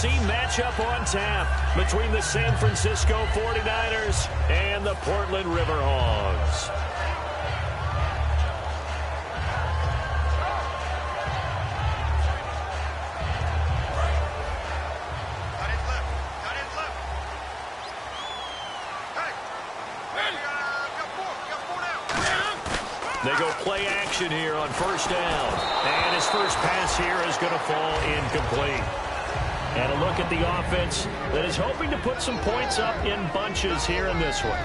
NFC matchup on tap between the San Francisco 49ers and the Portland Riverhawks. They go play action here on first down. And his first pass here is going to fall incomplete. And a look at the offense that is hoping to put some points up in bunches here in this one.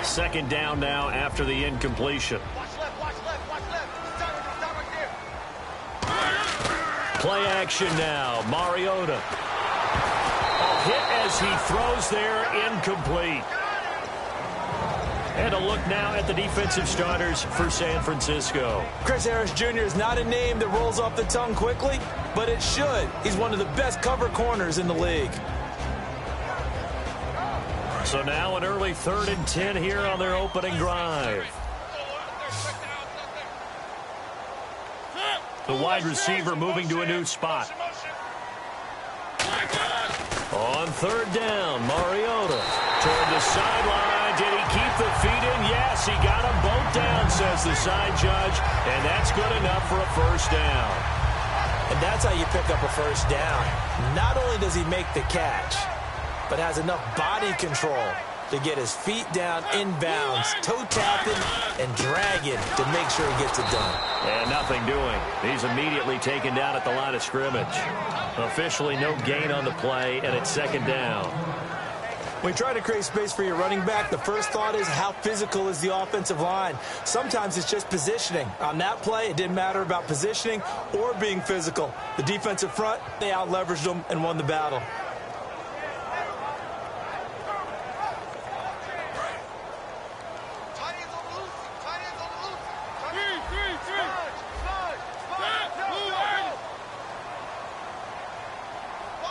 Second down now after the incompletion. Play action now. Mariota. Hit as he throws there, incomplete. And a look now at the defensive starters for San Francisco. Chris Harris Jr. is not a name that rolls off the tongue quickly, but it should. He's one of the best cover corners in the league. So now an early 3rd and 10 here on their opening drive. The wide receiver moving to a new spot. On 3rd down, Mariota toward the sideline. Did he keep the feet in? Yes, he got them both down, says the side judge, and that's good enough for a first down. And that's how you pick up a first down. Not only does he make the catch, but has enough body control to get his feet down inbounds, toe tapping and dragging to make sure he gets it done. And nothing doing. He's immediately taken down at the line of scrimmage. Officially no gain on the play, and it's 2nd down. When you try to create space for your running back, the first thought is how physical is the offensive line. Sometimes it's just positioning. On that play, it didn't matter about positioning or being physical. The defensive front, they out-leveraged them and won the battle.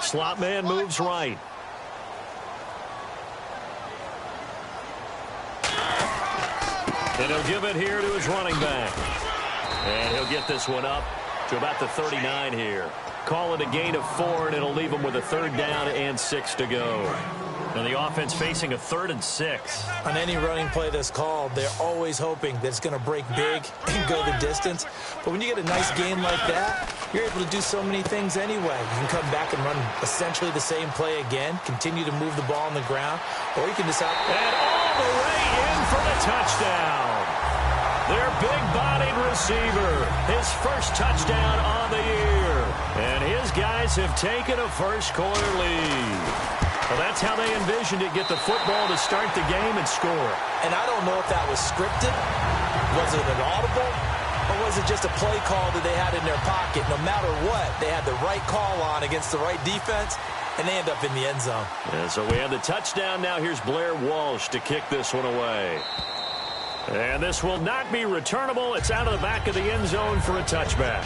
Slot man moves right. And he'll give it here to his running back. And he'll get this one up to about the 39 here. Call it a gain of 4, and it'll leave him with a 3rd down and 6 to go. And the offense facing a 3rd and 6. On any running play that's called, they're always hoping that it's going to break big and go the distance. But when you get a nice gain like that, you're able to do so many things anyway. You can come back and run essentially the same play again, continue to move the ball on the ground, or you can decide. And all the way in for the touchdown. Their big-bodied receiver, his first touchdown on the year. And his guys have taken a first-quarter lead. Well, that's how they envisioned it, get the football to start the game and score. And I don't know if that was scripted. Was it an audible? Or was it just a play call that they had in their pocket? No matter what, they had the right call on against the right defense, and they end up in the end zone. And so we have the touchdown now. Here's Blair Walsh to kick this one away. And this will not be returnable. It's out of the back of the end zone for a touchback.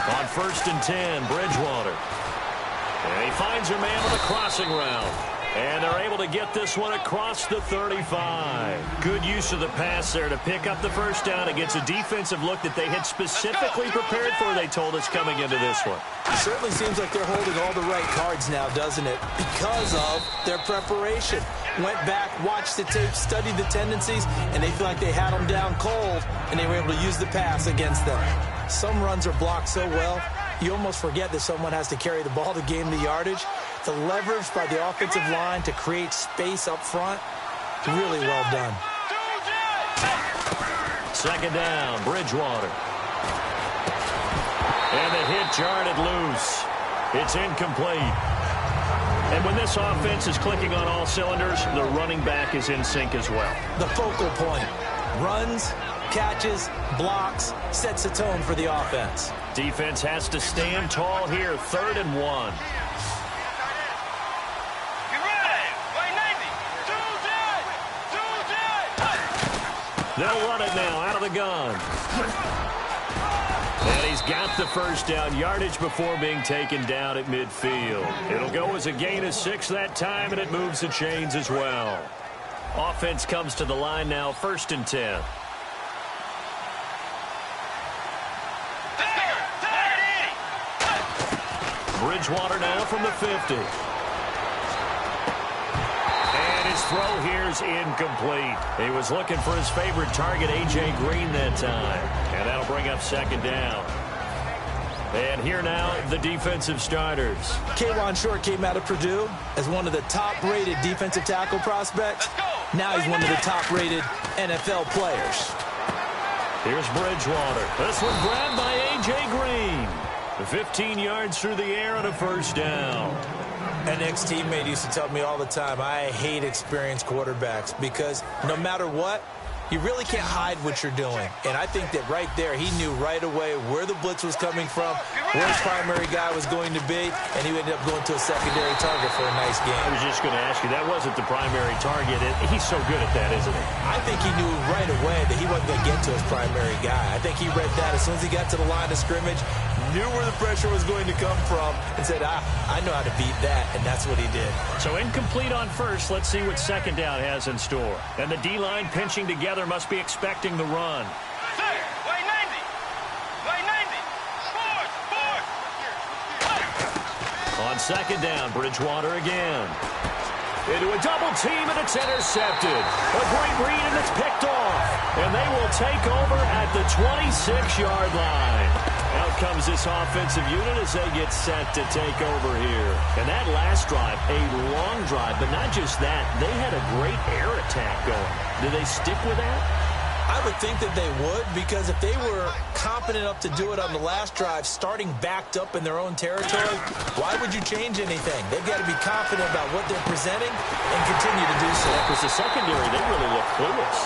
On 1st and 10, Bridgewater. And he finds her man with a crossing route. And they're able to get this one across the 35. Good use of the pass there to pick up the first down against a defensive look that they had specifically prepared for, they told us, coming into this one. It certainly seems like they're holding all the right cards now, doesn't it? Because of their preparation. Went back, watched the tape, studied the tendencies, and they feel like they had them down cold, and they were able to use the pass against them. Some runs are blocked so well, you almost forget that someone has to carry the ball to gain the yardage. The leverage by the offensive line to create space up front, really well done. 2nd down, Bridgewater. And the hit jarred it loose. It's incomplete. And when this offense is clicking on all cylinders, the running back is in sync as well. The focal point. Runs, catches, blocks, sets the tone for the offense. Defense has to stand tall here, 3rd and 1. They'll run it now out of the gun. And he's got the first down, yardage before being taken down at midfield. It'll go as a gain of 6 that time, and it moves the chains as well. Offense comes to the line now, 1st and 10. Bridgewater now from the 50. And his throw here's incomplete. He was looking for his favorite target, A.J. Green, that time. And that'll bring up 2nd down. And here now, the defensive starters. K'Wan Short came out of Purdue as one of the top-rated defensive tackle prospects. Now he's one of the top-rated NFL players. Here's Bridgewater. This one grabbed by A.J. Green. 15 yards through the air and a 1st down. An ex-teammate used to tell me all the time, I hate experienced quarterbacks because no matter what, you really can't hide what you're doing. And I think that right there, he knew right away where the blitz was coming from, where his primary guy was going to be, and he ended up going to a secondary target for a nice game. I was just going to ask you, that wasn't the primary target. He's so good at that, isn't he? I think he knew right away that he wasn't going to get to his primary guy. I think he read that as soon as he got to the line of scrimmage, knew where the pressure was going to come from, and said, I know how to beat that, and that's what he did. So incomplete on 1st. Let's see what 2nd down has in store. And the D-line pinching together must be expecting the run. On 2nd down, Bridgewater again. Into a double team, and it's intercepted. A great read, and it's picked off. And they will take over at the 26-yard line. Out comes this offensive unit as they get set to take over here. And that last drive, a long drive, but not just that. They had a great air attack going. Do they stick with that? I would think that they would, because if they were competent enough to do it on the last drive, starting backed up in their own territory, why would you change anything? They've got to be confident about what they're presenting and continue to do so. Because the secondary, they really look clueless.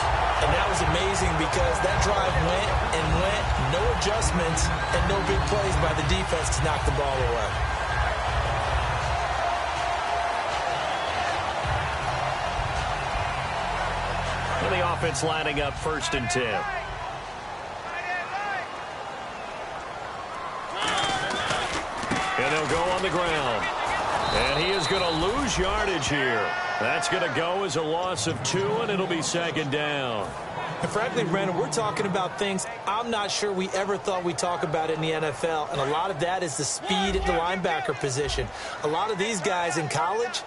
And that was amazing because that drive went and went, no adjustments, and no big plays by the defense to knock the ball away. And the offense lining up 1st and 10. And they'll go on the ground. And he is going to lose yardage here. That's going to go as a loss of 2, and it'll be 2nd down. And frankly, Brandon, we're talking about things I'm not sure we ever thought we'd talk about in the NFL. And a lot of that is the speed at the linebacker position. A lot of these guys in college,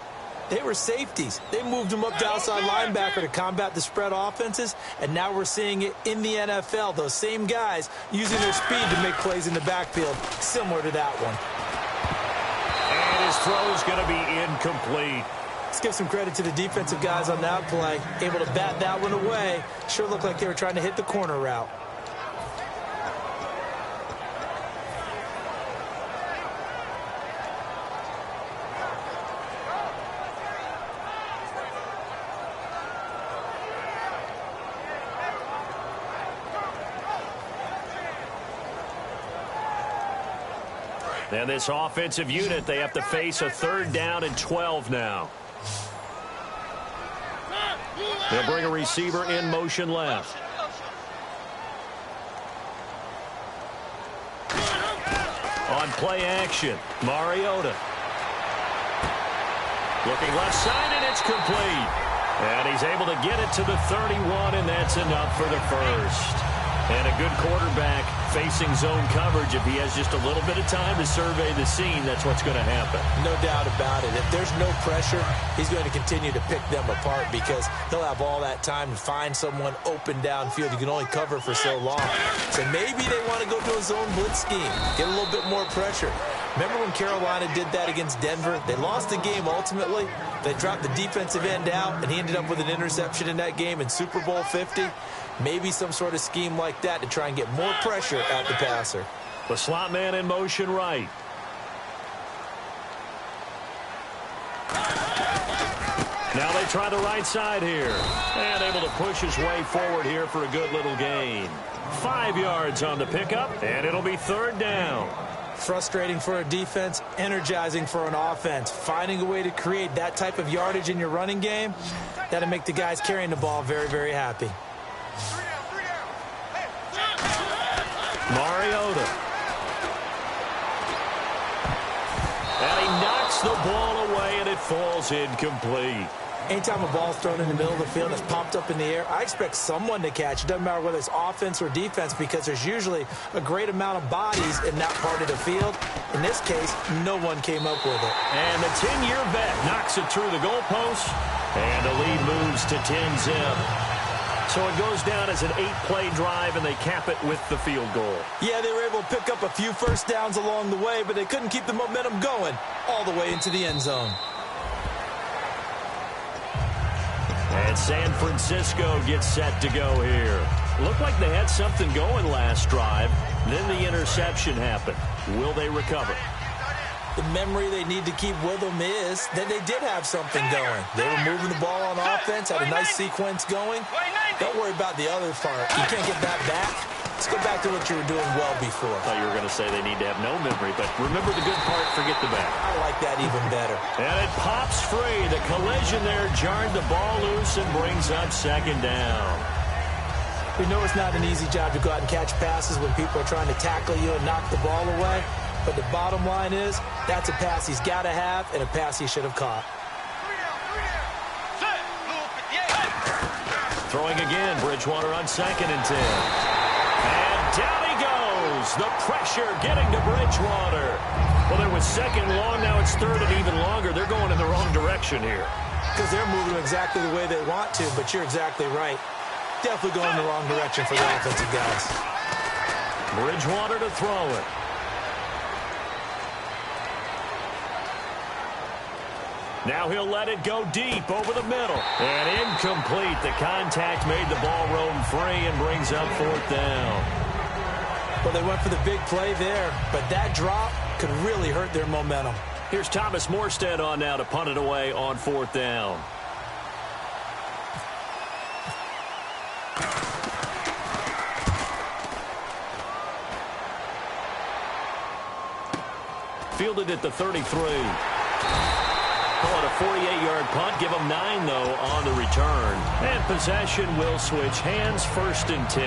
they were safeties. They moved them up to outside linebacker to combat the spread offenses, and now we're seeing it in the NFL. Those same guys using their speed to make plays in the backfield, similar to that one. And his throw is going to be incomplete. Let's give some credit to the defensive guys on that play. Able to bat that one away. Sure looked like they were trying to hit the corner route. And this offensive unit, they have to face a 3rd down and 12 now. They'll bring a receiver in motion left. On play action, Mariota. Looking left side, and it's complete. And he's able to get it to the 31, and that's enough for the 1st. And a good quarterback facing zone coverage. If he has just a little bit of time to survey the scene, that's what's going to happen. No doubt about it. If there's no pressure, he's going to continue to pick them apart because he'll have all that time to find someone open downfield. You can only cover for so long. So maybe they want to go to a zone blitz scheme, get a little bit more pressure. Remember when Carolina did that against Denver? They lost the game ultimately. They dropped the defensive end out, and he ended up with an interception in that game in Super Bowl 50. Maybe some sort of scheme like that to try and get more pressure at the passer. The slot man in motion right. Now they try the right side here. And able to push his way forward here for a good little gain. 5 yards on the pickup, and it'll be 3rd down. Frustrating for a defense, energizing for an offense. Finding a way to create that type of yardage in your running game, that'll make the guys carrying the ball very, very happy. Mariota. And he knocks the ball away, and it falls incomplete. Anytime a ball's thrown in the middle of the field and it's popped up in the air, I expect someone to catch. It doesn't matter whether it's offense or defense because there's usually a great amount of bodies in that part of the field. In this case, no one came up with it. And the 10-year vet knocks it through the goalpost, and the lead moves to 10-zip. So it goes down as an 8-play drive, and they cap it with the field goal. Yeah, they were able to pick up a few first downs along the way, but they couldn't keep the momentum going all the way into the end zone. And San Francisco gets set to go here. Looked like they had something going last drive. Then the interception happened. Will they recover? The memory they need to keep with them is that they did have something going. They were moving the ball on offense, had a nice sequence going. Don't worry about the other part. You can't get that back. Let's go back to what you were doing well before. I thought you were going to say they need to have no memory, but remember the good part, forget the bad. I like that even better. And it pops free. The collision there jarred the ball loose and brings up second down. We know it's not an easy job to go out and catch passes when people are trying to tackle you and knock the ball away. But the bottom line is, that's a pass he's got to have and a pass he should have caught. Throwing again, Bridgewater on 2nd and 10. And down he goes. The pressure getting to Bridgewater. Well, there was 2nd long. Now it's 3rd and even longer. They're going in the wrong direction here. Because they're moving exactly the way they want to, but you're exactly right. Definitely going in the wrong direction for the offensive guys. Bridgewater to throw it. Now he'll let it go deep over the middle. And incomplete. The contact made the ball roam free and brings up 4th down. Well, they went for the big play there, but that drop could really hurt their momentum. Here's Thomas Morstead on now to punt it away on 4th down. Fielded at the 33. Call it a 48-yard punt. Give them 9, though, on the return. And possession will switch hands, 1st and 10.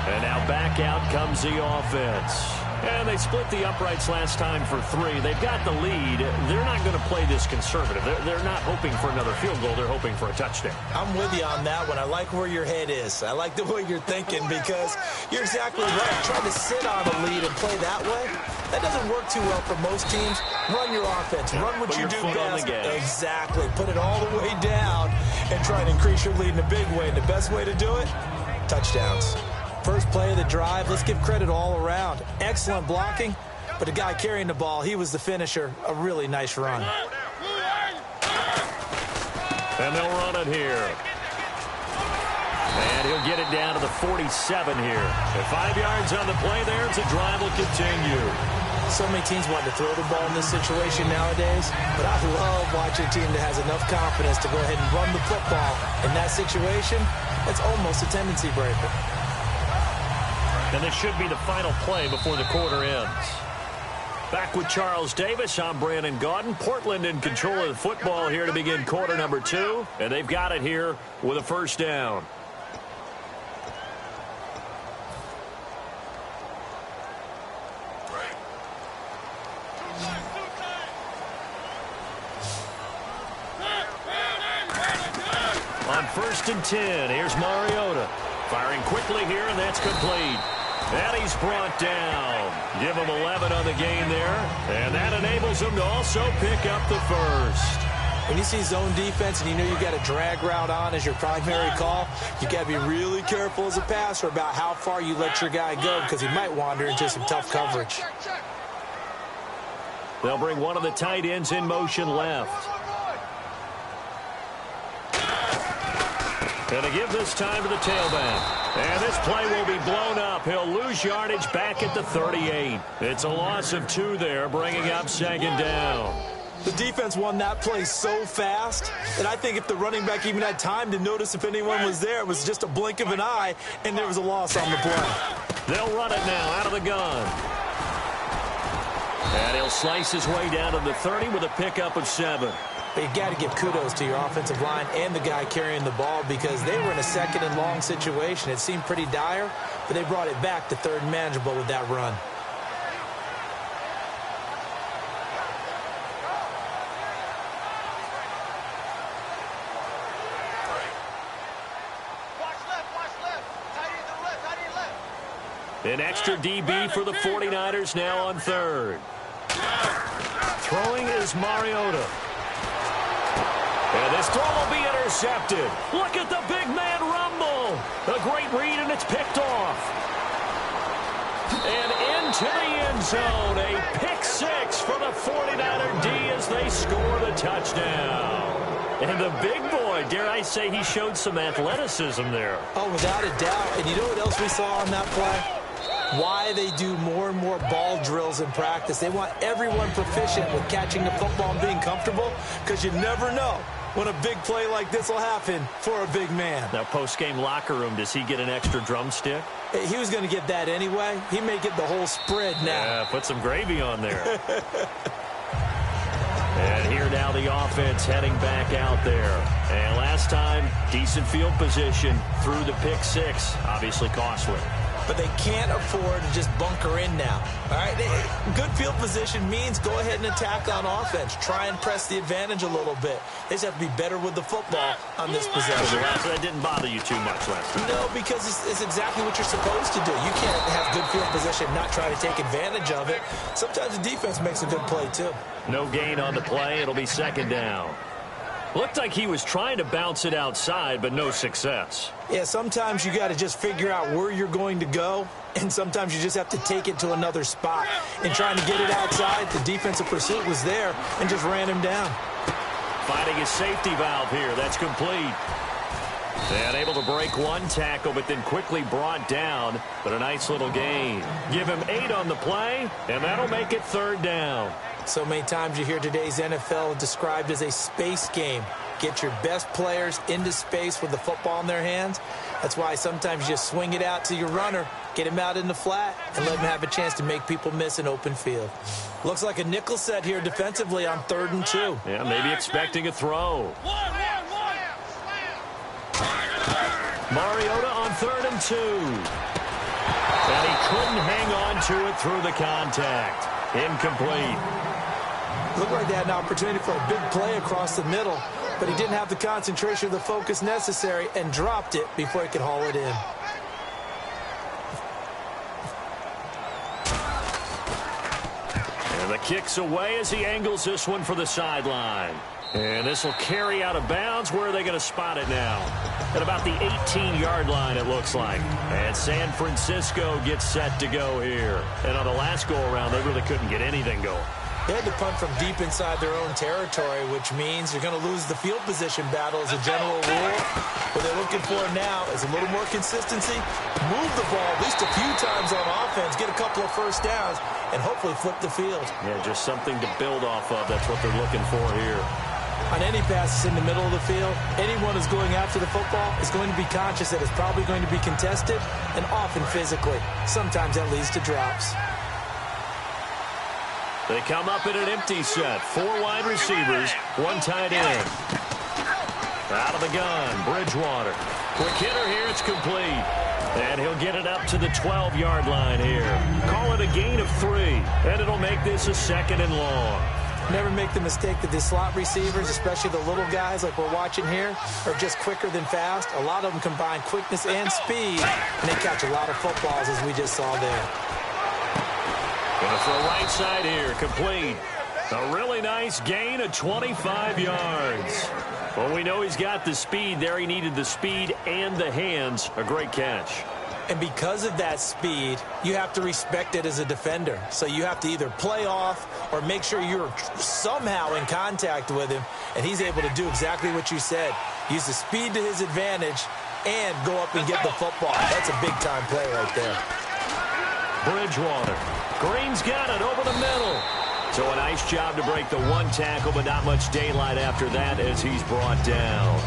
And now back out comes the offense. And they split the uprights last time for 3. They've got the lead. They're not going to play this conservative. They're not hoping for another field goal. They're hoping for a touchdown. I'm with you on that one. I like where your head is. I like the way you're thinking because you're exactly right. Trying to sit on a lead and play that way, that doesn't work too well for most teams. Run your offense. Run what you do best. Exactly. Put it all the way down and try and increase your lead in a big way. And the best way to do it, touchdowns. First play of the drive. Let's give credit all around. Excellent blocking, but the guy carrying the ball, he was the finisher. A really nice run. And they'll run it here. And he'll get it down to the 47 here. At 5 yards on the play there, the drive will continue. So many teams want to throw the ball in this situation nowadays, but I love watching a team that has enough confidence to go ahead and run the football. In that situation, it's almost a tendency breaker. And this should be the final play before the quarter ends. Back with Charles Davis, I'm Brandon Gaudin. Portland in control of the football here to begin quarter number 2. And they've got it here with a 1st down. On 1st and 10, here's Mariota. Firing quickly here, and that's complete. And he's brought down. Give him 11 on the game there. And that enables him to also pick up the 1st. When you see zone defense and you know you got a drag route on as your primary call, you got to be really careful as a passer about how far you let your guy go because he might wander into some tough coverage. They'll bring one of the tight ends in motion left. And to give this time to the tailback. And this play will be blown up. He'll lose yardage back at the 38. It's a loss of 2 there, bringing up 2nd down. The defense won that play so fast that I think if the running back even had time to notice if anyone was there, it was just a blink of an eye, and there was a loss on the play. They'll run it now out of the gun. And he'll slice his way down to the 30 with a pickup of 7. But you got to give kudos to your offensive line and the guy carrying the ball because they were in a second and long situation. It seemed pretty dire, but they brought it back to third and manageable with that run. An extra DB for the 49ers now on third. Throwing is Mariota. And this throw will be intercepted. Look at the big man rumble. A great read, and it's picked off. And into the end zone. A pick six for the 49er D as they score the touchdown. And the big boy, dare I say, he showed some athleticism there. Oh, without a doubt. And you know what else we saw on that play? Why they do more and more ball drills in practice. They want everyone proficient with catching the football and being comfortable because you never know when a big play like this will happen for a big man. Now, post-game locker room, does he get an extra drumstick? He was going to get that anyway. He may get the whole spread now. Yeah, put some gravy on there. And here now the offense heading back out there. And last time, decent field position through the pick six. Obviously costly. But they can't afford to just bunker in now. All right, good field position means go ahead and attack on offense. Try and press the advantage a little bit. They just have to be better with the football on this possession. That didn't bother you too much last time. No, because it's exactly what you're supposed to do. You can't have good field position, not try to take advantage of it. Sometimes the defense makes a good play, too. No gain on the play. It'll be second down. Looked like he was trying to bounce it outside, but no success. Yeah, sometimes you got to just figure out where you're going to go, and sometimes you just have to take it to another spot. And trying to get it outside, the defensive pursuit was there and just ran him down. Finding his safety valve here. That's complete. And able to break one tackle, but then quickly brought down. But a nice little gain. Give him 8 on the play, and that'll make it third down. So many times you hear today's NFL described as a space game. Get your best players into space with the football in their hands. That's why sometimes you just swing it out to your runner, get him out in the flat, and let him have a chance to make people miss an open field. Looks like a nickel set here defensively on 3rd and 2. Yeah, maybe expecting a throw. Mariota on 3rd and 2. And he couldn't hang on to it through the contact. Incomplete. Looked like they had an opportunity for a big play across the middle, but he didn't have the concentration or the focus necessary and dropped it before he could haul it in. And the kick's away as he angles this one for the sideline. And this will carry out of bounds. Where are they going to spot it now? At about the 18-yard line, it looks like. And San Francisco gets set to go here. And on the last go-around, they really couldn't get anything going. They had to punt from deep inside their own territory, which means you're going to lose the field position battle as a general rule. What they're looking for now is a little more consistency, move the ball at least a few times on offense, get a couple of first downs, and hopefully flip the field. Yeah, just something to build off of. That's what they're looking for here. On any passes in the middle of the field, anyone who's going after the football is going to be conscious that it's probably going to be contested and often physically. Sometimes that leads to drops. They come up in an empty set. 4 wide receivers, 1 tight end. Out of the gun, Bridgewater. Quick hitter here, it's complete. And he'll get it up to the 12-yard line here. Call it a gain of 3, and it'll make this a 2nd and long. Never make the mistake that the slot receivers, especially the little guys like we're watching here, are just quicker than fast. A lot of them combine quickness and speed, and they catch a lot of footballs, as we just saw there. Going to throw right side here, complete. A really nice gain of 25 yards. Well, we know he's got the speed there. He needed the speed and the hands. A great catch. And because of that speed, you have to respect it as a defender. So you have to either play off or make sure you're somehow in contact with him, and he's able to do exactly what you said. Use the speed to his advantage and go up and get the football. That's a big-time play right there. Bridgewater. Green's got it over the middle. So a nice job to break the 1 tackle, but not much daylight after that as he's brought down.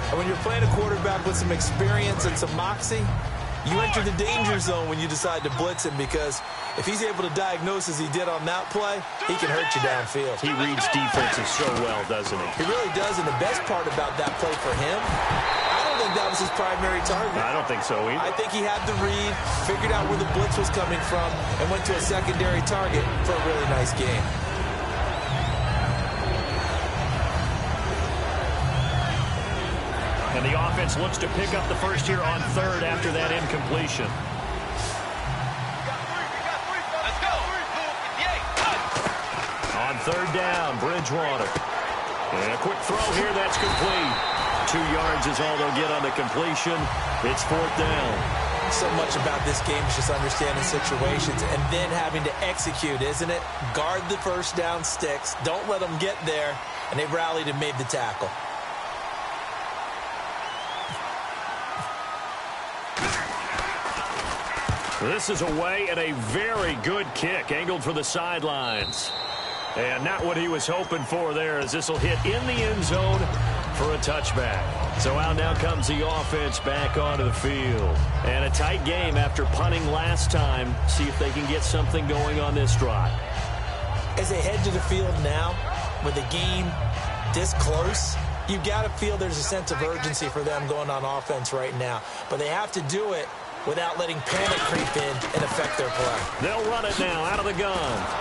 And when you're playing a quarterback with some experience and some moxie, You enter the danger zone when you decide to blitz him, because if he's able to diagnose as he did on that play, he can hurt you downfield. He reads defenses so well, doesn't he? He really does, and the best part about that play for him, I don't think that was his primary target. I don't think so either. I think he had the read, figured out where the blitz was coming from, and went to a secondary target for a really nice game. And the offense looks to pick up the first here on third after that incompletion. Let's go. On third down, Bridgewater. And a quick throw here, that's complete. 2 yards is all they'll get on the completion. It's fourth down. So much about this game is just understanding situations and then having to execute, isn't it? Guard the first down sticks. Don't let them get there. And they rallied and made the tackle. This is away and a very good kick, angled for the sidelines. And not what he was hoping for there, as this will hit in the end zone for a touchback. So out now comes the offense back onto the field. And a tight game after punting last time. See if they can get something going on this drive. As they head to the field now, with the game this close, you've got to feel there's a sense of urgency for them going on offense right now. But they have to do it without letting panic creep in and affect their play. They'll run it now out of the gun.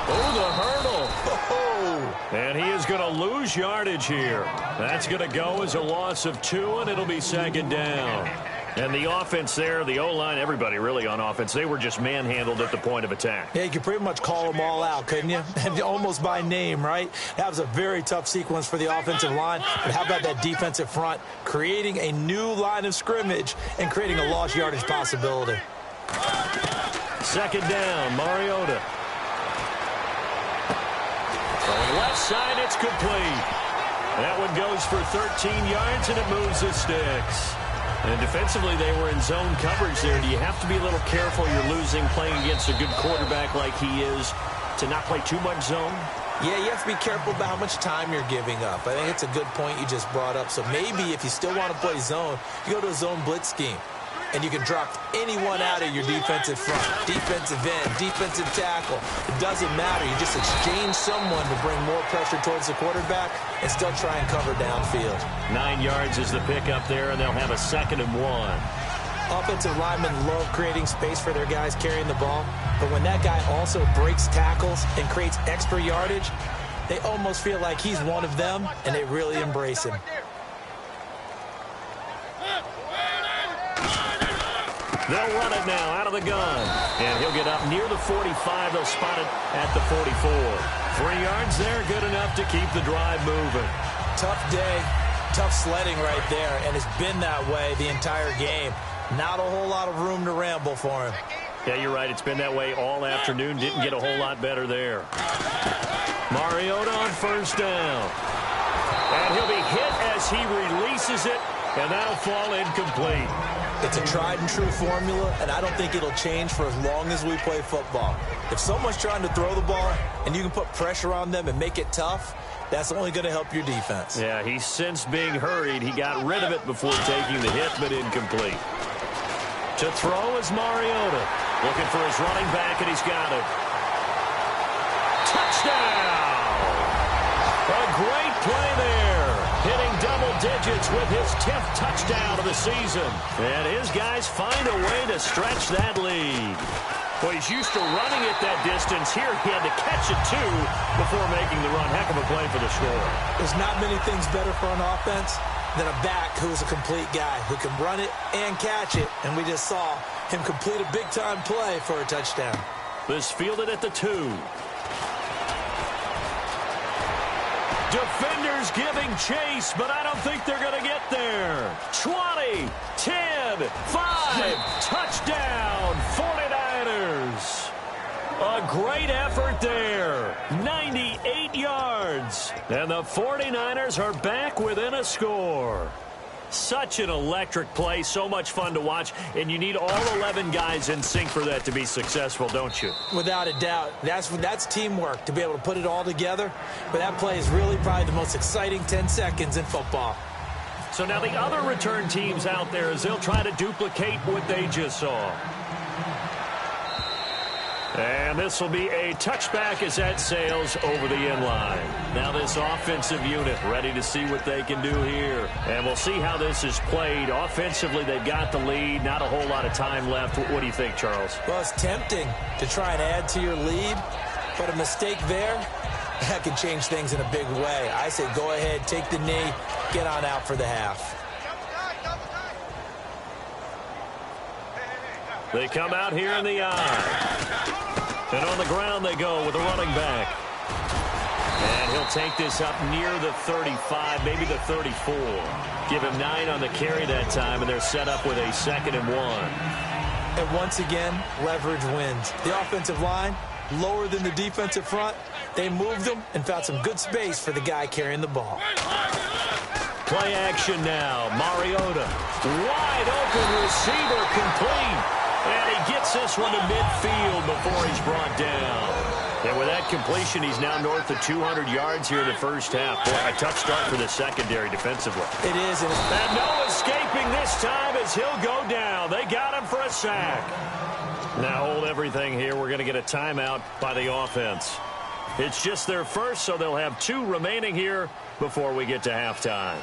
Oh, the hurdle. Oh. And he is going to lose yardage here. That's going to go as a loss of 2, and it'll be second down. And the offense there, the O-line, everybody really on offense, they were just manhandled at the point of attack. Yeah, you could pretty much call them all out, couldn't you? Almost by name, right? That was a very tough sequence for the offensive line. But how about that defensive front creating a new line of scrimmage and creating a lost yardage possibility? Second down, Mariota. Throwing left side, it's complete. That one goes for 13 yards, and it moves the sticks. And defensively, they were in zone coverage there. Do you have to be a little careful? You're losing playing against a good quarterback like he is to not play too much zone? Yeah, you have to be careful about how much time you're giving up. I think it's a good point you just brought up. So maybe if you still want to play zone, you go to a zone blitz scheme. And you can drop anyone out of your defensive front, defensive end, defensive tackle. It doesn't matter. You just exchange someone to bring more pressure towards the quarterback and still try and cover downfield. 9 yards is the pickup there, and they'll have a 2nd and 1. Offensive linemen love creating space for their guys carrying the ball. But when that guy also breaks tackles and creates extra yardage, they almost feel like he's one of them, and they really embrace him. They'll run it now out of the gun. And he'll get up near the 45. They'll spot it at the 44. 3 yards there, good enough to keep the drive moving. Tough day, tough sledding right there, and it's been that way the entire game. Not a whole lot of room to ramble for him. Yeah, you're right. It's been that way all afternoon. Didn't get a whole lot better there. Mariota on first down. And he'll be hit as he releases it, and that'll fall incomplete. It's a tried-and-true formula, and I don't think it'll change for as long as we play football. If someone's trying to throw the ball and you can put pressure on them and make it tough, that's only going to help your defense. Yeah, he's since being hurried. He got rid of it before taking the hit, but incomplete. To throw is Mariota. Looking for his running back, and he's got it. Touchdown! A great play there. Hitting double digits with his 10th touchdown of the season. And his guys find a way to stretch that lead. Well, he's used to running it that distance. Here he had to catch it, too, before making the run. Heck of a play for the score. There's not many things better for an offense than a back who is a complete guy who can run it and catch it. And we just saw him complete a big-time play for a touchdown. This fielded at the 2. Defenders giving chase, but I don't think they're going to get there. 20, 10, 5, touchdown, 49ers. A great effort there. 98 yards. And the 49ers are back within a score. Such an electric play, so much fun to watch, and you need all 11 guys in sync for that to be successful, don't you? Without a doubt. That's teamwork, to be able to put it all together. But that play is really probably the most exciting 10 seconds in football. So now the other return teams out there as they'll try to duplicate what they just saw. And this will be a touchback as that sails over the end line. Now this offensive unit ready to see what they can do here. And we'll see how this is played. Offensively, they've got the lead. Not a whole lot of time left. What do you think, Charles? Well, it's tempting to try and add to your lead, but a mistake there, that could change things in a big way. I say go ahead, take the knee, get on out for the half. They come out here in the eye. And on the ground they go with a running back. And he'll take this up near the 35, maybe the 34. Give him 9 on the carry that time, and they're set up with a 2nd and 1. And once again, leverage wins. The offensive line, lower than the defensive front. They moved them and found some good space for the guy carrying the ball. Play action now. Mariota. Wide open receiver complete. And he gets this one to midfield before he's brought down. And with that completion, he's now north of 200 yards here in the first half. Boy, a tough start for the secondary defensively. It is. And no escaping this time as he'll go down. They got him for a sack. Now hold everything here. We're going to get a timeout by the offense. It's just their first, so they'll have 2 remaining here before we get to halftime.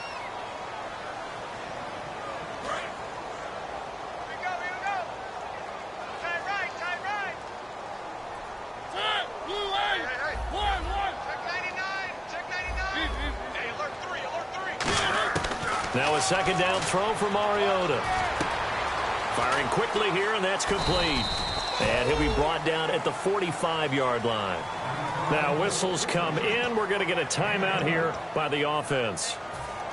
Now a 2nd down throw for Mariota. Firing quickly here, and that's complete. And he'll be brought down at the 45-yard line. Now whistles come in. We're going to get a timeout here by the offense.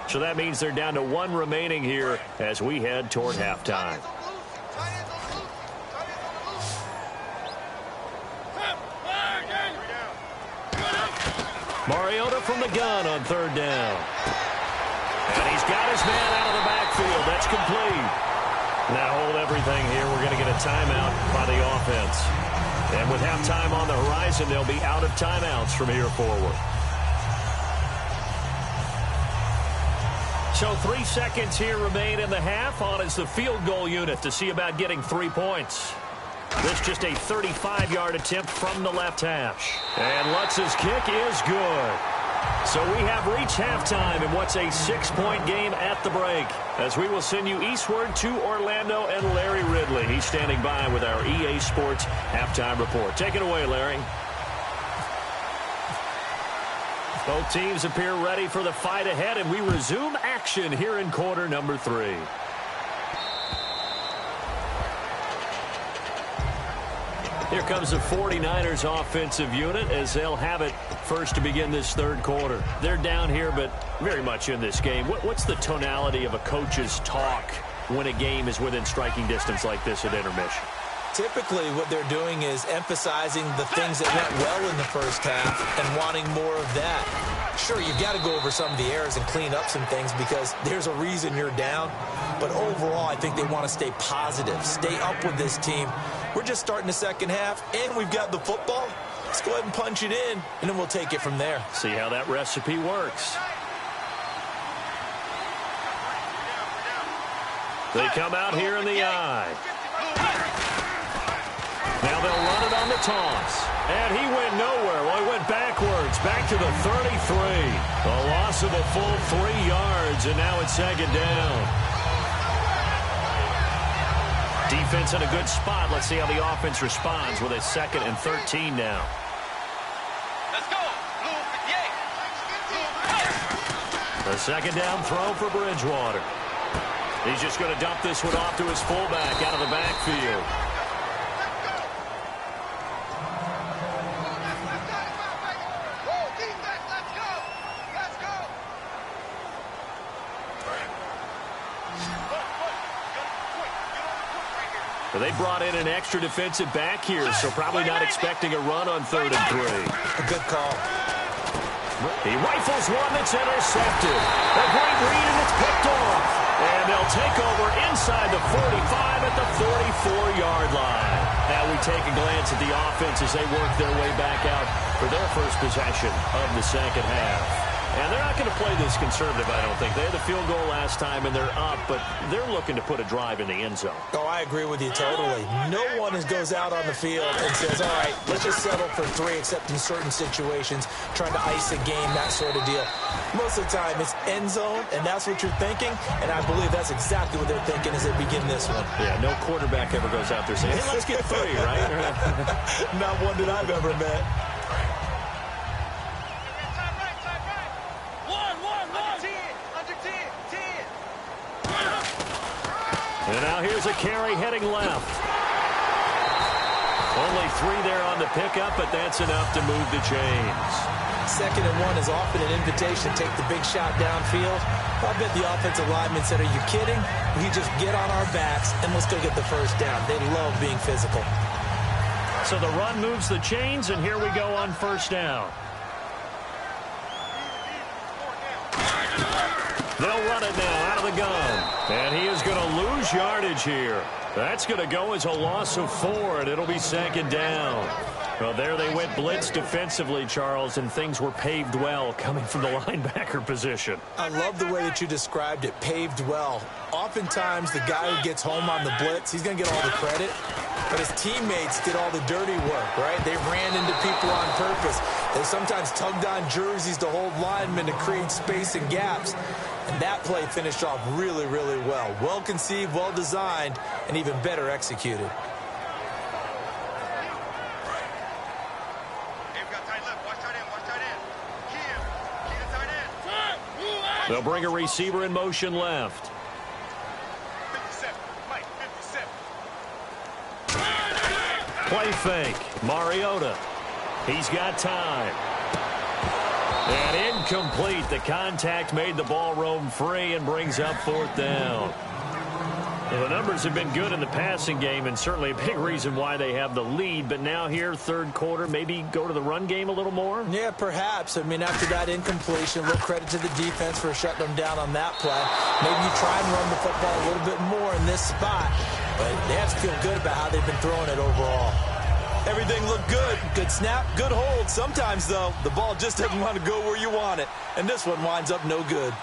So that means they're down to 1 remaining here as we head toward halftime. Mariota from the gun on 3rd down. And he's got his man out of the backfield. That's complete. Now hold everything here. We're going to get a timeout by the offense. And with halftime on the horizon, they'll be out of timeouts from here forward. So 3 seconds here remain in the half. On is the field goal unit to see about getting 3 points. This just a 35-yard attempt from the left hash. And Lutz's kick is good. So we have reached halftime in what's a 6-point game at the break. As we will send you eastward to Orlando and Larry Ridley. He's standing by with our EA Sports halftime report. Take it away, Larry. Both teams appear ready for the fight ahead, and we resume action here in quarter number 3. Here comes the 49ers offensive unit as they'll have it first to begin this 3rd quarter. They're down here, but very much in this game. What's the tonality of a coach's talk when a game is within striking distance like this at intermission? Typically, what they're doing is emphasizing the things that went well in the first half and wanting more of that. Sure, you've got to go over some of the errors and clean up some things because there's a reason you're down. But overall, I think they want to stay positive, stay up with this team. We're just starting the second half, and we've got the football. Let's go ahead and punch it in, and then we'll take it from there. See how that recipe works. They come out here in the eye. Now they'll run it on the toss. And he went nowhere. Well, he went backwards, back to the 33. A loss of a full 3 yards, and now it's 2nd down. Defense in a good spot. Let's see how the offense responds with a 2nd and 13 now. Let's go. The 2nd down throw for Bridgewater. He's just going to dump this one off to his fullback out of the backfield. They brought in an extra defensive back here, so probably not expecting a run on 3rd and 3. A good call. He rifles one that's intercepted. A great read, and it's picked off. And they'll take over inside the 45 at the 44-yard line. Now we take a glance at the offense as they work their way back out for their first possession of the second half. And they're not going to play this conservative, I don't think. They had the field goal last time, and they're up, but they're looking to put a drive in the end zone. Oh, I agree with you totally. No one goes out on the field and says, all right, let's just settle for 3, except in certain situations, trying to ice a game, that sort of deal. Most of the time, it's end zone, and that's what you're thinking, and I believe that's exactly what they're thinking as they begin this one. Yeah, no quarterback ever goes out there saying, hey, let's get 3, right? Not one that I've ever met. And now here's a carry heading left. Only 3 there on the pickup, but that's enough to move the chains. 2nd and 1 is often an invitation to take the big shot downfield. I bet the offensive lineman said, are you kidding? We just get on our backs and let's go get the first down. They love being physical. So the run moves the chains, and here we go on first down. They'll run it now out of the gun. And he is going to lose yardage here. That's going to go as a loss of 4, and it'll be 2nd down. Well, there they went blitz defensively, Charles, and things were paved well coming from the linebacker position. I love the way that you described it, paved well. Oftentimes, the guy who gets home on the blitz, he's going to get all the credit. But his teammates did all the dirty work, right? They ran into people on purpose. They sometimes tugged on jerseys to hold linemen to create space and gaps. And that play finished off really, really well. Well conceived, well designed, and even better executed. They'll bring a receiver in motion left. 57, Play fake. Mariota. He's got time. And incomplete. The contact made the ball roam free and brings up 4th down. Well, the numbers have been good in the passing game, and certainly a big reason why they have the lead. But now here, 3rd quarter, maybe go to the run game a little more? Yeah, perhaps. I mean, after that incompletion, a little credit to the defense for shutting them down on that play. Maybe you try and run the football a little bit more in this spot. But they have to feel good about how they've been throwing it overall. Everything looked good. Good snap, good hold. Sometimes, though, the ball just doesn't want to go where you want it. And this one winds up no good.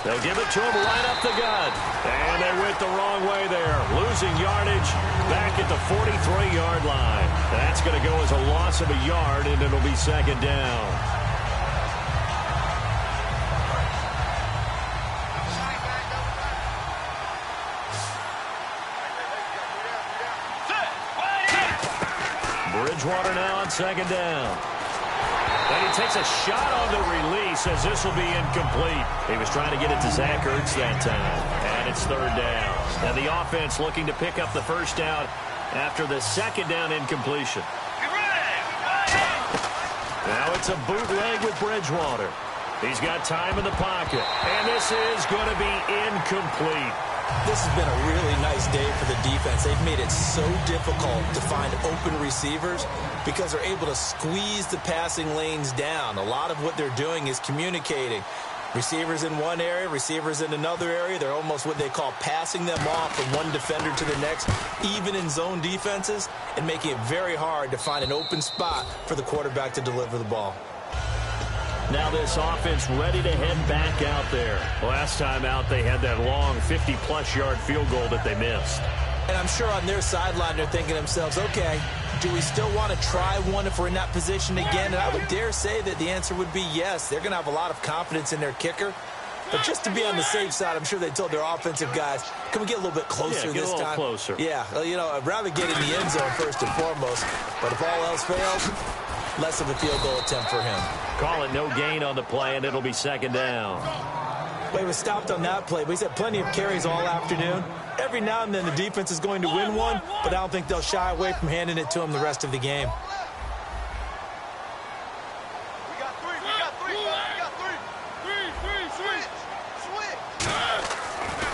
They'll give it to him right up the gut. And they went the wrong way there. Losing yardage back at the 43-yard line. That's going to go as a loss of a yard, and it'll be 2nd down. Bridgewater now on 2nd down. And he takes a shot on the release as this will be incomplete. He was trying to get it to Zach Ertz that time. And it's 3rd down. And the offense looking to pick up the first down after the 2nd down incompletion. Now it's a bootleg with Bridgewater. He's got time in the pocket. And this is going to be incomplete. This has been a really nice day for the defense. They've made it so difficult to find open receivers because they're able to squeeze the passing lanes down. A lot of what they're doing is communicating. Receivers in one area, receivers in another area. They're almost what they call passing them off from one defender to the next, even in zone defenses, and making it very hard to find an open spot for the quarterback to deliver the ball. Now this offense ready to head back out there. Last time out, they had that long 50-plus yard field goal that they missed. And I'm sure on their sideline, they're thinking to themselves, okay, do we still want to try one if we're in that position again? And I would dare say that the answer would be yes. They're going to have a lot of confidence in their kicker. But just to be on the safe side, I'm sure they told their offensive guys, can we get a little bit closer this time? Get a little closer. Yeah, well, you know, I'd rather get in the end zone first and foremost. But if all else fails, less of a field goal attempt for him. Call it no gain on the play, and it'll be 2nd down. Well, he was stopped on that play, but he's had plenty of carries all afternoon. Every now and then the defense is going to win one, but I don't think they'll shy away from handing it to him the rest of the game. We got three. Switch.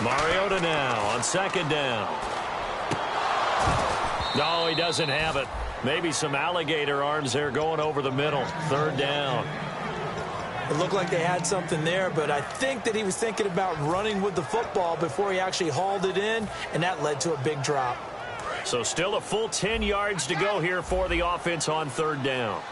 Mariota now on 2nd down. No, he doesn't have it. Maybe some alligator arms there going over the middle. 3rd down. It looked like they had something there, but I think that he was thinking about running with the football before he actually hauled it in, and that led to a big drop. So still a full 10 yards to go here for the offense on 3rd down.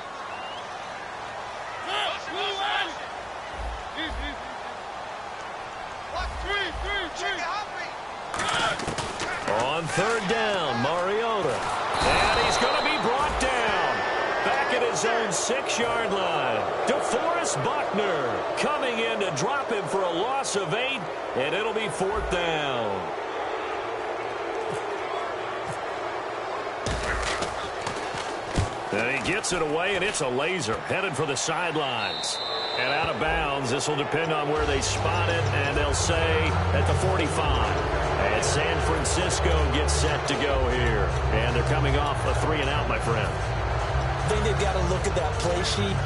On third down, Mariota. And he's going to be brought down. Back at his own 6-yard line. DeForest Buckner coming in to drop him for a loss of 8, and it'll be 4th down. And he gets it away, and it's a laser headed for the sidelines. And out of bounds, this will depend on where they spot it, and they'll say at the 45. And San Francisco gets set to go here. And they're coming off a 3-and-out, my friend. I think they've got to look at that play sheet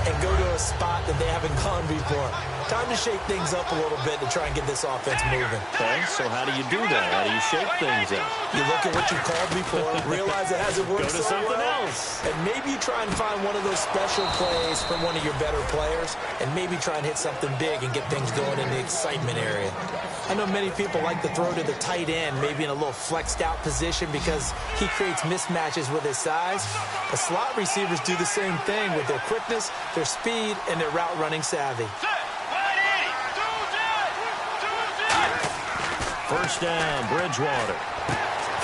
and go to a spot that they haven't gone before. Time to shake things up a little bit to try and get this offense moving. Okay, so how do you do that? How do you shake things up? You look at what you called before, realize it hasn't worked Go to so something well, else. and maybe you try and find one of those special plays from one of your better players, and maybe try and hit something big and get things going in the excitement area. I know many people like to throw to the tight end, maybe in a little flexed out position because he creates mismatches with his size. The slot receivers do the same thing with their quickness, their speed, and their route running savvy. First down, Bridgewater.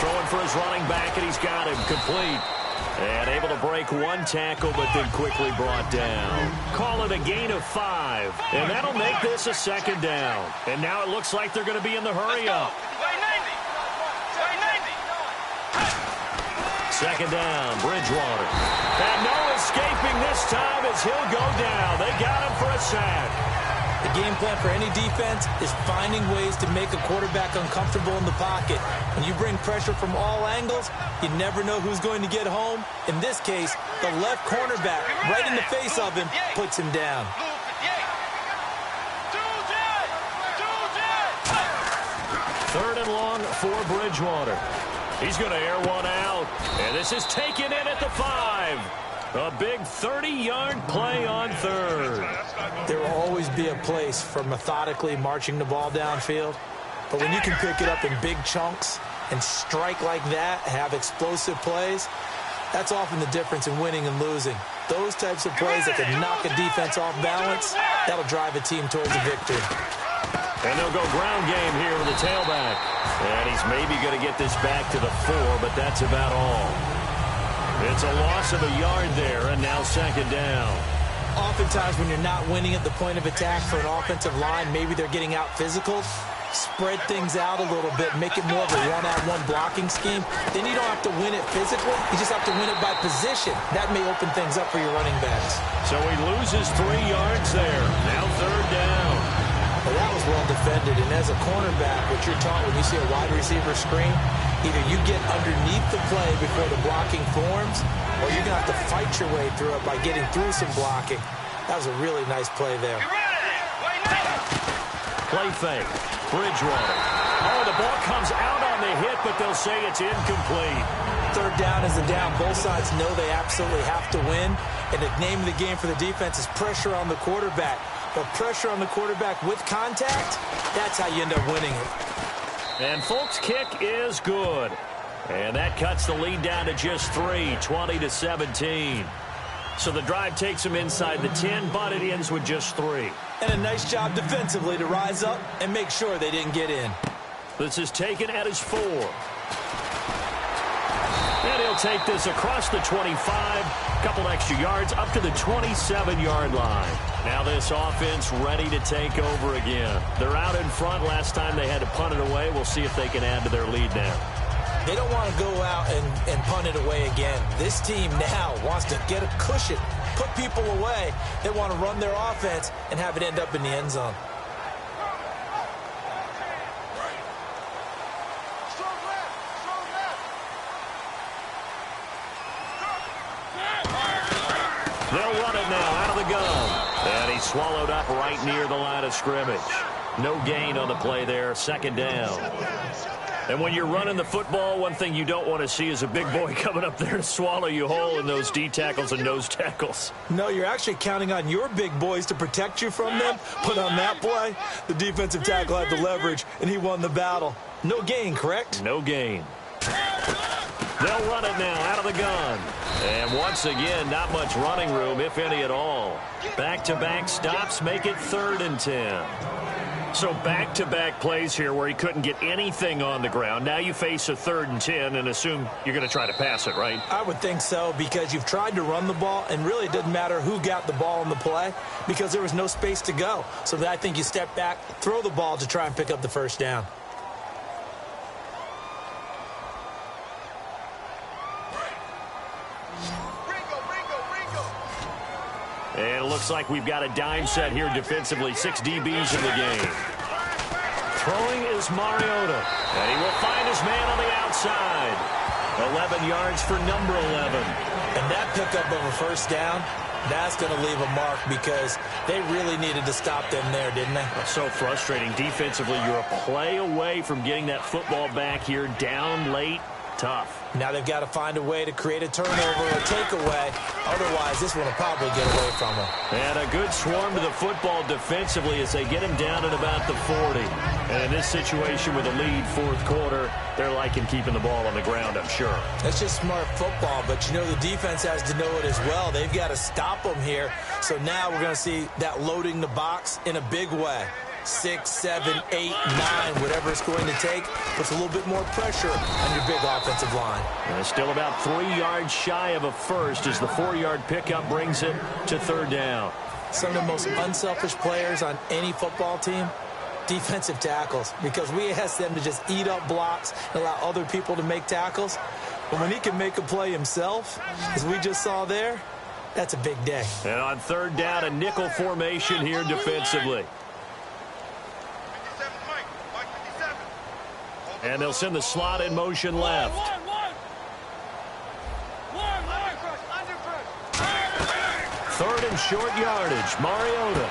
Throwing for his running back, and he's got him complete. And able to break one tackle, but then quickly brought down. Call it a gain of 5. And that'll make this a 2nd down. And now it looks like they're going to be in the hurry up. 2nd down, Bridgewater. And no escaping this time as he'll go down. They got him for a sack. The game plan for any defense is finding ways to make a quarterback uncomfortable in the pocket. When you bring pressure from all angles, you never know who's going to get home. In this case, the left cornerback, right in the face of him, puts him down. Third and long for Bridgewater. He's going to air one out. And this is taken in at the 5. A big 30-yard play on third. There will always be a place for methodically marching the ball downfield. But when you can pick it up in big chunks and strike like that, have explosive plays, that's often the difference in winning and losing. Those types of plays that can knock a defense off balance, that'll drive a team towards a victory. And they'll go ground game here with the tailback. And he's maybe going to get this back to the 4, but that's about all. It's a loss of a yard there, and now 2nd down. Oftentimes when you're not winning at the point of attack for an offensive line, maybe they're getting out physical, spread things out a little bit, make it more of a one-on-one blocking scheme. Then you don't have to win it physically. You just have to win it by position. That may open things up for your running backs. So he loses 3 yards there. Now 3rd down. Well, that was well defended, and as a cornerback, what you're taught when you see a wide receiver screen, either you get underneath the play before the blocking forms, or you're going to have to fight your way through it by getting through some blocking. That was a really nice play there. Play fake. Bridgewater. Oh, the ball comes out on the hit, but they'll say it's incomplete. Third down is a down. Both sides know they absolutely have to win, and the name of the game for the defense is pressure on the quarterback. But pressure on the quarterback with contact, that's how you end up winning it. And Folk's kick is good. And that cuts the lead down to just 3, 20-17. So the drive takes them inside the 10, but it ends with just 3. And a nice job defensively to rise up and make sure they didn't get in. This is taken at his 4. And he'll take this across the 25, a couple extra yards up to the 27-yard line. Now this offense ready to take over again. They're out in front. Last time they had to punt it away. We'll see if they can add to their lead now. They don't want to go out and punt it away again. This team now wants to get a cushion, put people away. They want to run their offense and have it end up in the end zone. They'll run it now out of the gun. And he's swallowed up right near the line of scrimmage. No gain on the play there. 2nd down. And when you're running the football, one thing you don't want to see is a big boy coming up there to swallow you whole in those D tackles and nose tackles. No, you're actually counting on your big boys to protect you from them. But on that play, the defensive tackle had the leverage, and he won the battle. No gain, correct? No gain. They'll run it now out of the gun. And once again, not much running room, if any at all. Back-to-back stops make it 3rd and 10. So back-to-back plays here where he couldn't get anything on the ground. Now you face a 3rd and 10 and assume you're going to try to pass it, right? I would think so, because you've tried to run the ball, and really it doesn't matter who got the ball in the play because there was no space to go. So I think you step back, throw the ball to try and pick up the first down. And it looks like we've got a dime set here defensively. 6 DBs in the game. Throwing is Mariota. And he will find his man on the outside. 11 yards for number 11. And that pickup of a first down, that's going to leave a mark because they really needed to stop them there, didn't they? That's so frustrating. Defensively, you're a play away from getting that football back here. Down late. Tough. Now they've got to find a way to create a turnover or takeaway. Otherwise, this one will probably get away from them. And a good swarm to the football defensively as they get him down at about the 40. And in this situation with a lead 4th quarter, they're liking keeping the ball on the ground, I'm sure. That's just smart football, but you know the defense has to know it as well. They've got to stop them here. So now we're going to see that loading the box in a big way. 6, 7, 8, 9, whatever it's going to take, puts a little bit more pressure on your big offensive line. And still about 3 yards shy of a first as the 4-yard pickup brings it to 3rd down. Some of the most unselfish players on any football team, defensive tackles, because we ask them to just eat up blocks and allow other people to make tackles. But when he can make a play himself, as we just saw there, that's a big day. And on 3rd down, a nickel formation here defensively. And they'll send the slot in motion left. 3rd and short yardage. Mariota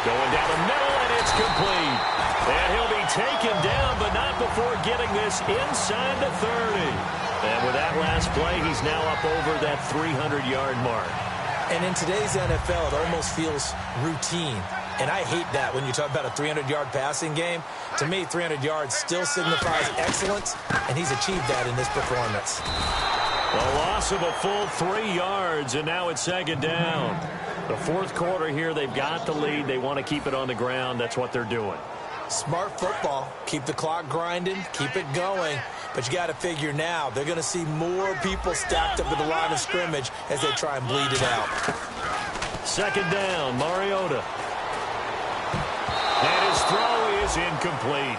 going down the middle, and it's complete. And he'll be taken down, but not before getting this inside the 30. And with that last play, he's now up over that 300-yard mark. And in today's NFL, it almost feels routine. And I hate that when you talk about a 300-yard passing game. To me, 300 yards still signifies excellence, and he's achieved that in this performance. A loss of a full 3 yards, and now it's 2nd down. The 4th quarter here, they've got the lead. They want to keep it on the ground. That's what they're doing. Smart football. Keep the clock grinding. Keep it going. But you got to figure now, they're going to see more people stacked up at the line of scrimmage as they try and bleed it out. 2nd down, Mariota. And his throw is incomplete.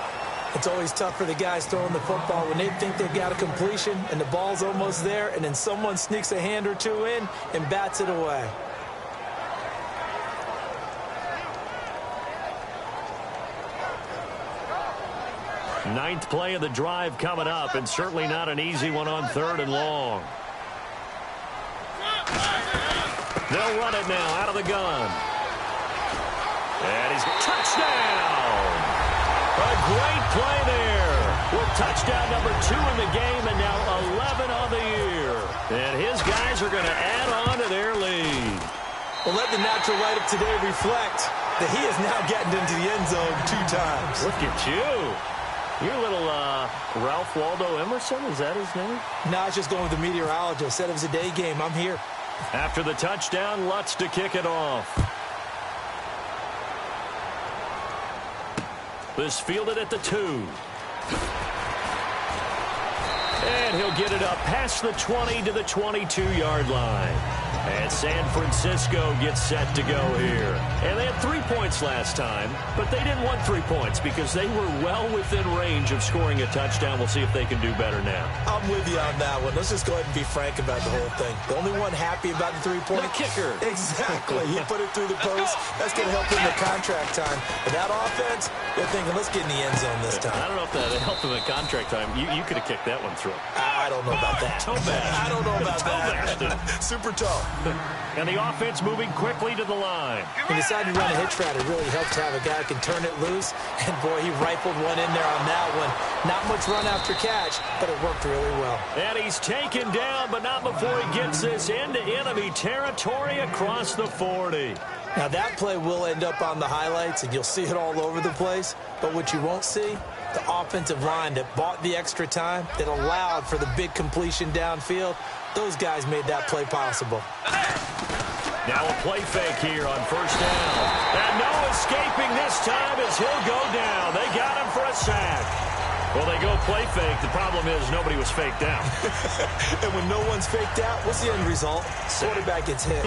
It's always tough for the guys throwing the football when they think they've got a completion and the ball's almost there, and then someone sneaks a hand or two in and bats it away. Ninth play of the drive coming up, and certainly not an easy one on 3rd and long. They'll run it now out of the gun. And he's touchdown! A great play there with touchdown number 2 in the game and now 11 on the year. And his guys are going to add on to their lead. Well, let the natural light of today reflect that he is now getting into the end zone 2 times. Look at you. You're a little Ralph Waldo Emerson, is that his name? No, I was just going with the meteorologist. Said it was a day game. I'm here. After the touchdown, Lutz to kick it off. This fielded at the 2. And he'll get it up past the 20 to the 22-yard line. And San Francisco gets set to go here. And they had 3 points last time, but they didn't want 3 points because they were well within range of scoring a touchdown. We'll see if they can do better now. I'm with you on that one. Let's just go ahead and be frank about the whole thing. The only one happy about the 3-point kicker. Exactly. He put it through the post. That's going to help him in contract time. But that offense, they're thinking, let's get in the end zone this time. I don't know if that helped him in contract time. You could have kicked that one through. I don't know about that. I don't know about that. Super toe. And the offense moving quickly to the line. He decided to run a hitch route. It really helps to have a guy who can turn it loose. And, boy, he rifled one in there on that one. Not much run after catch, but it worked really well. And he's taken down, but not before he gets this into enemy territory across the 40. Now, that play will end up on the highlights, and you'll see it all over the place. But what you won't see, the offensive line that bought the extra time, that allowed for the big completion downfield, those guys made that play possible. Now a play fake here on first down. And no escaping this time as he'll go down. They got him for a sack. Well, they go play fake. The problem is nobody was faked out. And when no one's faked out, what's the end result? Quarterback gets hit.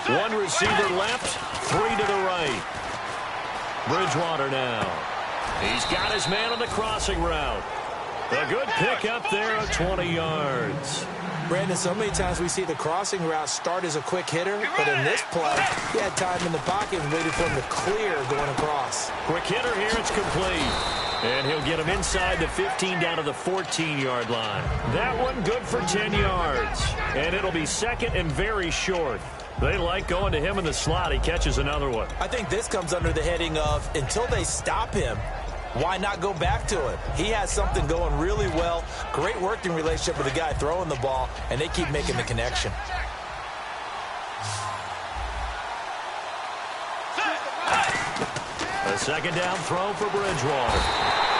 One receiver left, three to the right. Bridgewater now. He's got his man on the crossing route. A good pick up there at 20 yards. Brandon, so many times we see the crossing route start as a quick hitter, but in this play, he had time in the pocket and waited for him to clear going across. Quick hitter here, it's complete. And he'll get him inside the 15 down to the 14-yard line. That one good for 10 yards. And it'll be second and very short. They like going to him in the slot. He catches another one. I think this comes under the heading of until they stop him, why not go back to him? He has something going really well. Great working relationship with the guy throwing the ball, and they keep making the connection. A second down throw for Bridgewater.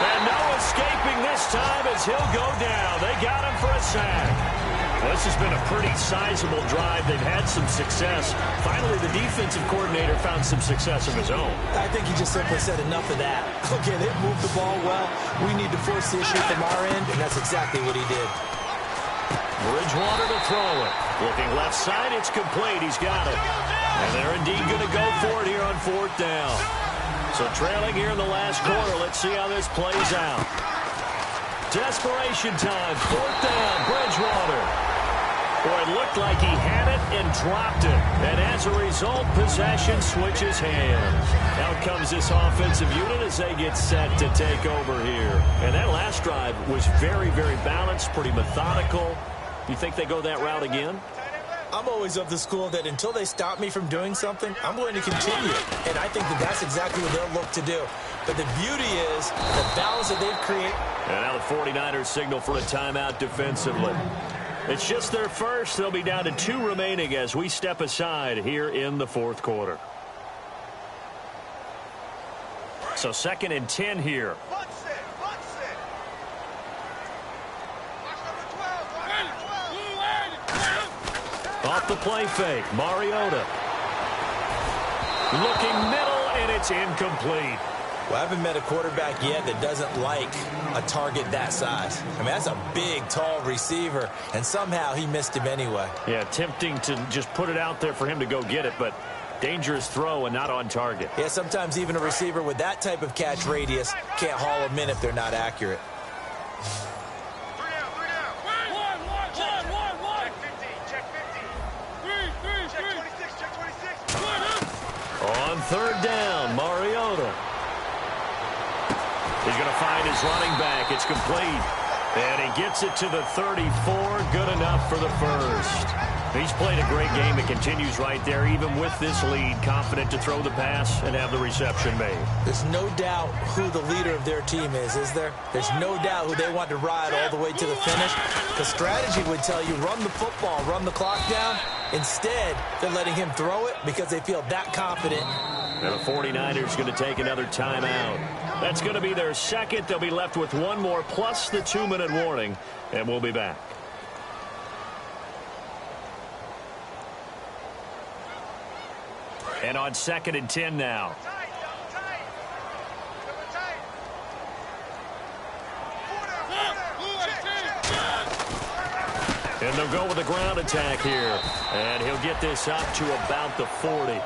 And no escaping this time as he'll go down. They got him for a sack. Well, this has been a pretty sizable drive. They've had some success. Finally, the defensive coordinator found some success of his own. I think he just simply said enough of that. Okay, they've moved the ball well. We need to force the issue from our end, and that's exactly what he did. Bridgewater to throw it. Looking left side, it's complete. He's got it. And they're indeed going to go for it here on fourth down. So trailing here in the last quarter. Let's see how this plays out. Desperation time. Fourth down, Bridgewater. Boy, it looked like he had it and dropped it. And as a result, possession switches hands. Out comes this offensive unit as they get set to take over here. And that last drive was very, very balanced, pretty methodical. You think they go that route again? I'm always of the school that until they stop me from doing something, I'm going to continue. And I think that that's exactly what they'll look to do. But the beauty is the balance that they've created. And now the 49ers signal for a timeout defensively. It's just their first. They'll be down to 2 remaining as we step aside here in the fourth quarter. So second and 10 here. Off the play fake, Mariota. Looking middle, and it's incomplete. Well, I haven't met a quarterback yet that doesn't like a target that size. I mean, that's a big, tall receiver, and somehow he missed him anyway. Yeah, tempting to just put it out there for him to go get it, but dangerous throw and not on target. Yeah, sometimes even a receiver with that type of catch radius can't haul them in if they're not accurate. On third down, Mariota. He's going to find his running back. It's complete. And he gets it to the 34. Good enough for the first. He's played a great game. It continues right there, even with this lead. Confident to throw the pass and have the reception made. There's no doubt who the leader of their team is there? There's no doubt who they want to ride all the way to the finish. The strategy would tell you run the football, run the clock down. Instead, they're letting him throw it because they feel that confident. And the 49ers going to take another timeout. That's going to be their second. They'll be left with one more plus the 2-minute warning, and we'll be back. And on second and 10 now. And they'll go with a ground attack here. And he'll get this up to about the 40.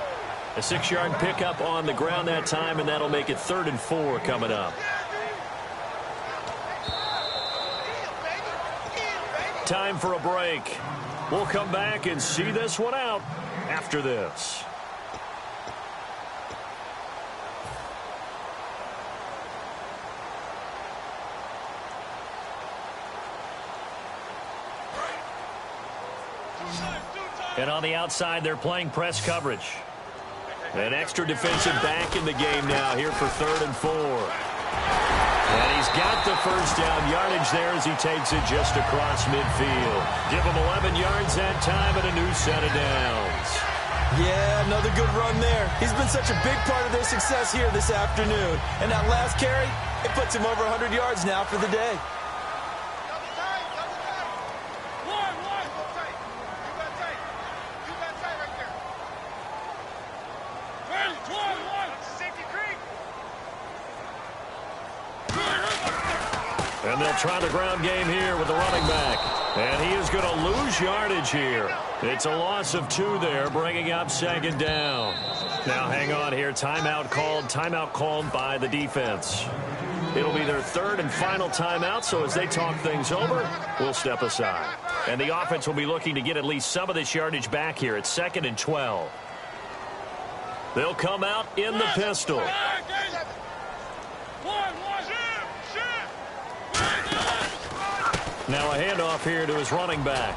A 6-yard pickup on the ground that time, and that'll make it 3rd and 4 coming up. Time for a break. We'll come back and see this one out after this. And on the outside, they're playing press coverage. An extra defensive back in the game now here for 3rd and 4. And he's got the first down yardage there as he takes it just across midfield. Give him 11 yards that time and a new set of downs. Yeah, another good run there. He's been such a big part of their success here this afternoon. And that last carry, it puts him over 100 yards now for the day. And they'll try the ground game here with the running back. And he is going to lose yardage here. It's a loss of 2 there, bringing up 2nd down. Now hang on here. Timeout called by the defense. It'll be their 3rd and final timeout, so as they talk things over, we'll step aside. And the offense will be looking to get at least some of this yardage back here at 2nd and 12. They'll come out in the pistol. Now a handoff here to his running back.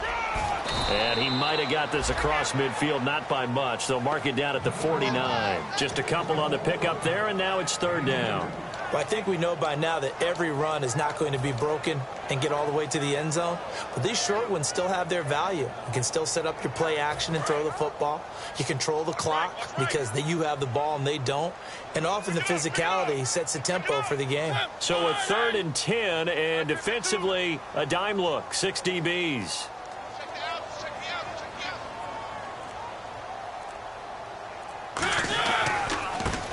And he might have got this across midfield, not by much. They'll mark it down at the 49. Just a couple on the pickup there, and now it's 3rd down. Well, I think we know by now that every run is not going to be broken and get all the way to the end zone. But these short ones still have their value. You can still set up your play action and throw the football. You control the clock because you have the ball and they don't. And often the physicality sets the tempo for the game. So a 3rd and 10, and defensively a dime look, 6 DBs.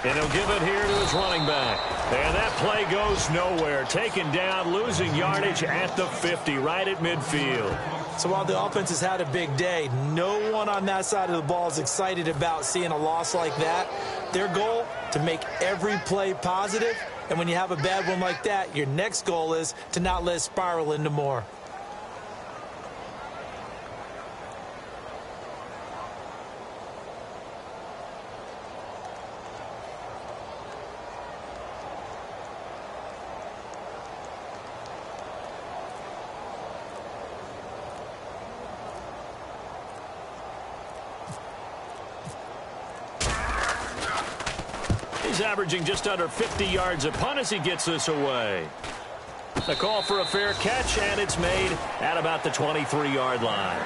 And he'll give it here to his running back. And that play goes nowhere. Taken down, losing yardage at the 50, right at midfield. So while the offense has had a big day, no one on that side of the ball is excited about seeing a loss like that. Their goal, to make every play positive. And when you have a bad one like that, your next goal is to not let it spiral into more. He's averaging just under 50 yards a punt as he gets this away. A call for a fair catch, and it's made at about the 23-yard line.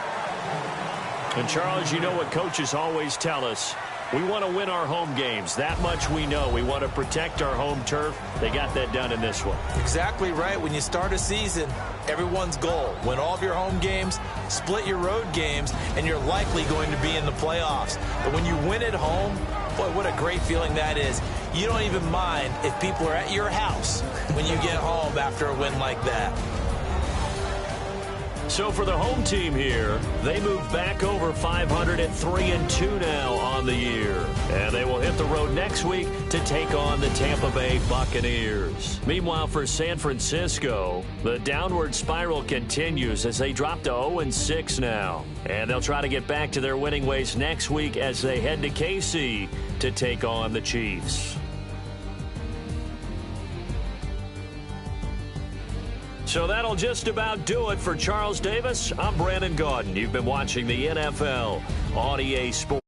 And, Charles, you know what coaches always tell us. We want to win our home games. That much we know. We want to protect our home turf. They got that done in this one. Exactly right. When you start a season, everyone's goal, win all of your home games, split your road games, and you're likely going to be in the playoffs. But when you win at home, boy, what a great feeling that is. You don't even mind if people are at your house when you get home after a win like that. So for the home team here, they move back over 500 at 3-2 now on the year. And they will hit the road next week to take on the Tampa Bay Buccaneers. Meanwhile, for San Francisco, the downward spiral continues as they drop to 0-6 now. And they'll try to get back to their winning ways next week as they head to KC to take on the Chiefs. So that'll just about do it for Charles Davis. I'm Brandon Gaudin. You've been watching the NFL on EA Sports.